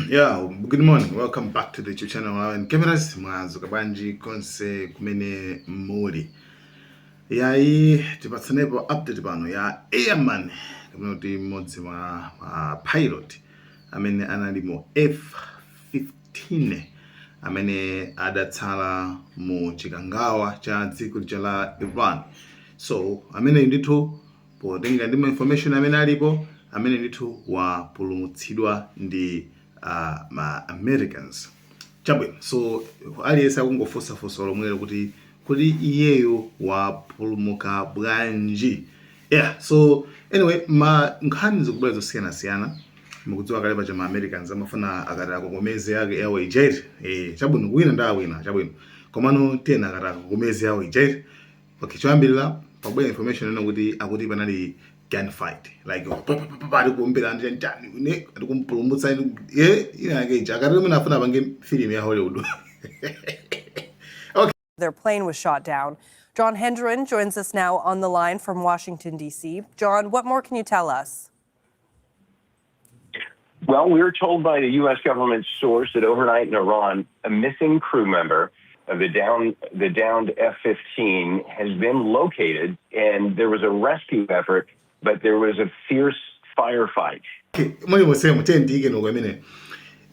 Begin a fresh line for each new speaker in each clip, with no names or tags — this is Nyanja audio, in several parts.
Yeah, good morning. Welcome back to the YouTube channel. And cameras mwanzo kabanji konse kumene muli. Ya hii tipatsanepo update pano ya airman kamene kuti mmodzi wa pilot amene analimo F-15 amene adatsala mu chikangawa cha dziko la Iran. So amene ndithu potenga ndi information amene alipo amene ndithu wapulumutsidwa ndi ma Americans. Chabwino, so aliyesa kungofosa lomwelo kuti iyeyo wapulumuka bwanji. Yeah, so anyway, nkhani zikubwera zosiyana mukudziwa kale pacha ma Americans amafuna akati akokomeze yake yawo ijaiti. Chabwino kuwina ndawina chabwino. Komano tena akati akokomeze yawo ijaiti. Okay, choyambirira pabwera information ena akuti panali gunfight, like pali kuombera ndi njani ne ndikumpulumutsa inake akati muna afuna pange film ya Hollywood. Okay.
Their plane was shot down. John Hendren joins us now on the line from Washington, D.C. John, what more can you tell us?
Well, we were told by the U.S. government source that overnight in Iran, a missing crew member of the downed F-15 has been located, and there was a rescue effort, but there was a fierce firefight.
Okay, mwe wose mutendike no kwamene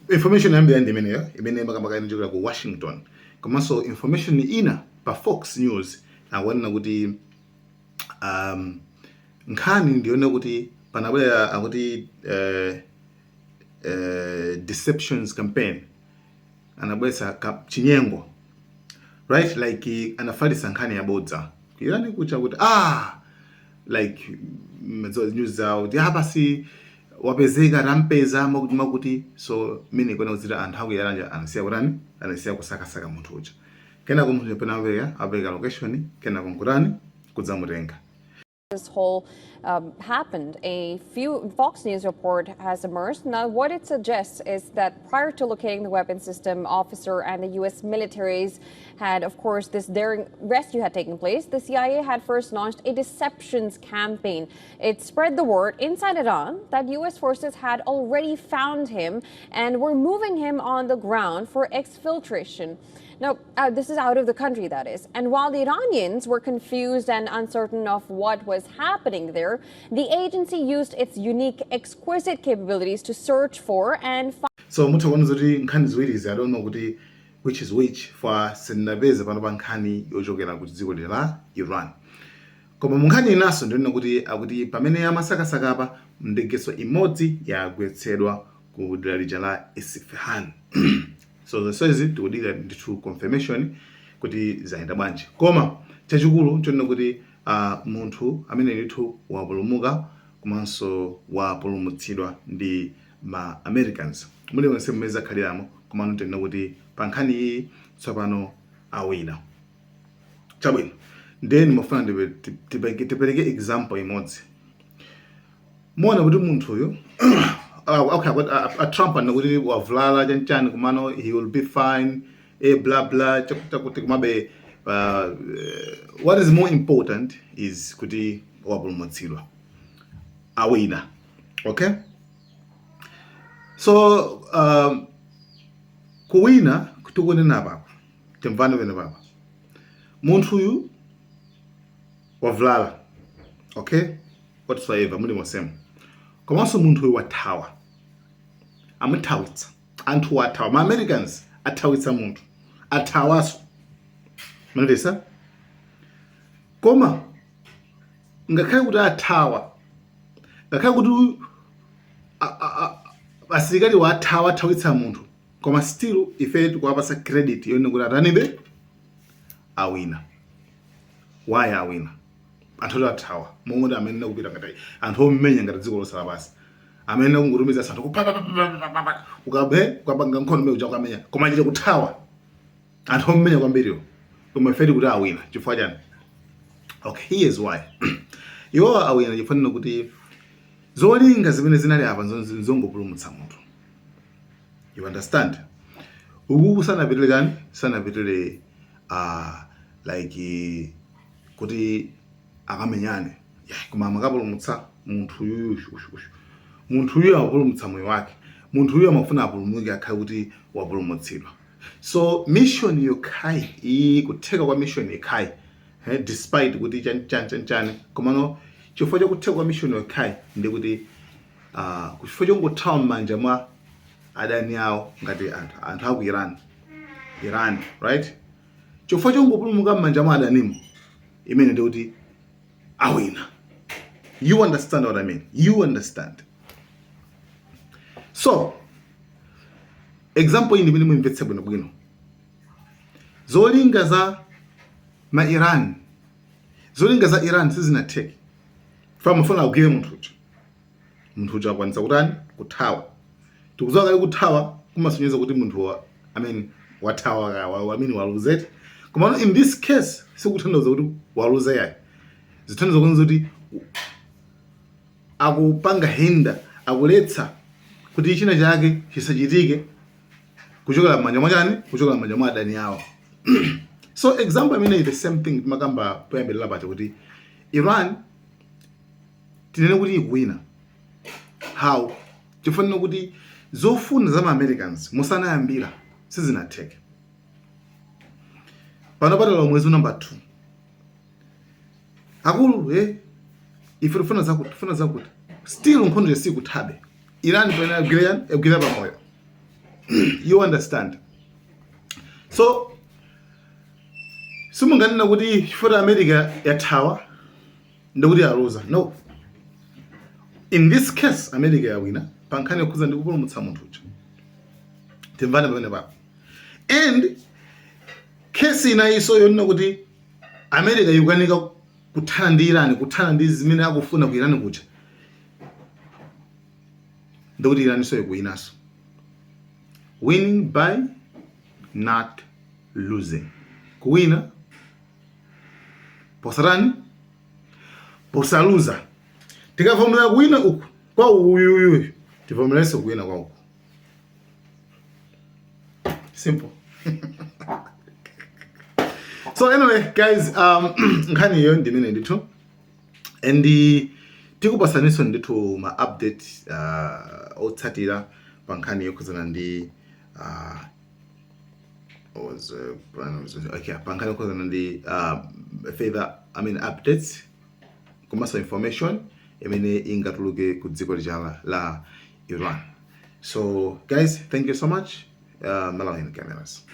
information ambe ameneyo imene makamaka njira ku Washington. Komanso information ina pa Fox News awana kuti nkhani ndione kuti panabwera akuti deceptions campaign anabwesa chinyengo, right, like anafalisa nkhani yabodza kuyani kucha kuti like news out basi wapezeka mpeza makuti, so mini kona uzira anthu akuyaranja anasiya kutani anasiya kusakasaka munthu uja kena kumunthu pena abeka location kena konkurani kudzamutenga.
This whole happened. A few Fox News report has emerged. Now, what it suggests is that prior to locating the weapon system officer and the U.S. militaries had, of course, this daring rescue had taken place, the CIA had first launched a deceptions campaign. It spread the word inside Iran that U.S. forces had already found him and were moving him on the ground for exfiltration. Now, this is out of the country, that is. And while the Iranians were confused and uncertain of what was happening there, the agency used its unique, exquisite capabilities to search for and find.
So, mucha wanuzuri nkhani ziwiri I don't know kuti which is which for senabeze pano pa nkhani yochokera kuti dziko la Iran. Koma munkhani inaso ndiyona kuti pamene amasakasaka apa ndegeso imodzi yagwetsedwa ku dera lija la Isfahan. So the says it would either the true confirmation kuti zaenda bwanji. Koma chachikulu chonena kuti munthu amene ndithu wapulumuka komanso wapulumutsidwa ndi ma Americans. Muli wonse mmeza khaliramo komano tena kuti pa nkhani iyi tsopano awina. Chabwino. Then mafuna tipereke example imodzi. Muona kuti munthu uyo okay, but Trump and kuti wavulala chanchani kumano he will be fine, blah blah chakuti kumabe. What is more important is kuti wapulumutsidwa awina. Okay, so kuwina kutukunena papa temvano vene papa munthu uyu wavulala, okay, whatsoever muli mosema komanso munthu uyu wathawa amuthawitsa anthu wathawa ma Americans athawitsa munthu athawaso mundesa koma ngakhale kuti athawa ngakhale kuti asilikali wathawa athawitsa munthu koma still ife tikuwapasa credit yone kuti atanibe awina. Why awina? Anthu athawa momwe amene kupita ngati anthu omenya ngati dziko losala basi amene kungurumiza anthu ukabanga nkhono meja ukamenya koma chite kuthawa anthu omenya kwambiriwo koma ifeti kuti awina chifukwa chani? Okay, here's why. Iwo awina chifanira kuti zolinga zimene zinali apa zongopulumutsa munthu. You understand? Uku sanapitire kani? Sanapitire like kuti akamenyane koma makapulumutsa munthu uyu apulumutsa moyo wake munthu uyo amafuna apulumuke akhale kuti wapulumutsidwa. So mission yokhayi iyi kutheka kwa mission yokhayi despite kuti chani komano chifukwa chakutheka kwa mission yokhayi ndi kuti chifukwa chongothawa m'manja mwa adani awo ngati anthu aku Iran, right? Chifukwa chongopulumuka m'manja mwa adanimo imene ndi kuti awina. You understand what I mean? You understand. So example iyi ndimene mumvetse bwino. Zolinga za Iran sizinatheke. Famafuna agwire munthu uja akwanisa kutani kuthawa. Tikudziwa kale kuthawa kumasonyeza kuti munthu wathawa waluzeti. Koma in this case sikuthandiza kuti waluze yayi. Zithandiza kuti akupanga hinda akuletsa kuti china chake chisachitike kuchokera m'manja mwa adani awo. So example imene the same thing makamba poyambirira pacha kuti Iran tinene kuti ikuwina. How? Chifanira kuti zofuna za Americans musanayambira sizinatheke. Panapatala mwezi number 2. Akulu ife tufuna zakuti still nkhondo yasikuthabe. Iran pena egwira pamoyo. You understand? So simunganena kuti chifukwa America yathawa ndikuti aluza. No. In this case America yawina pankhani yokhuza ndi kupulumutsa munthu uja. Timvane pamene papo. And case inayiso yonena kuti America yukanika kuthana ndi Iran, kuthana ndi zimene akufuna ku Iran kuja. Ndikuti Iran so ikuwinaso. Winning by not losing. Kuwina posaluza. Tikavomera kuwina uku kwa uyu tivomereso kuwina kwa uku. Simple. So anyway guys, nkhani iyo ndimene ndithu and tikupasaniso ndithu ma update otsatira pa nkhani yokhuzana ndi pankhani yokhuzana ndi further updates komanso information imene ingatuluke ku dziko la Iran. So guys, thank you so much. Mwawina cameras.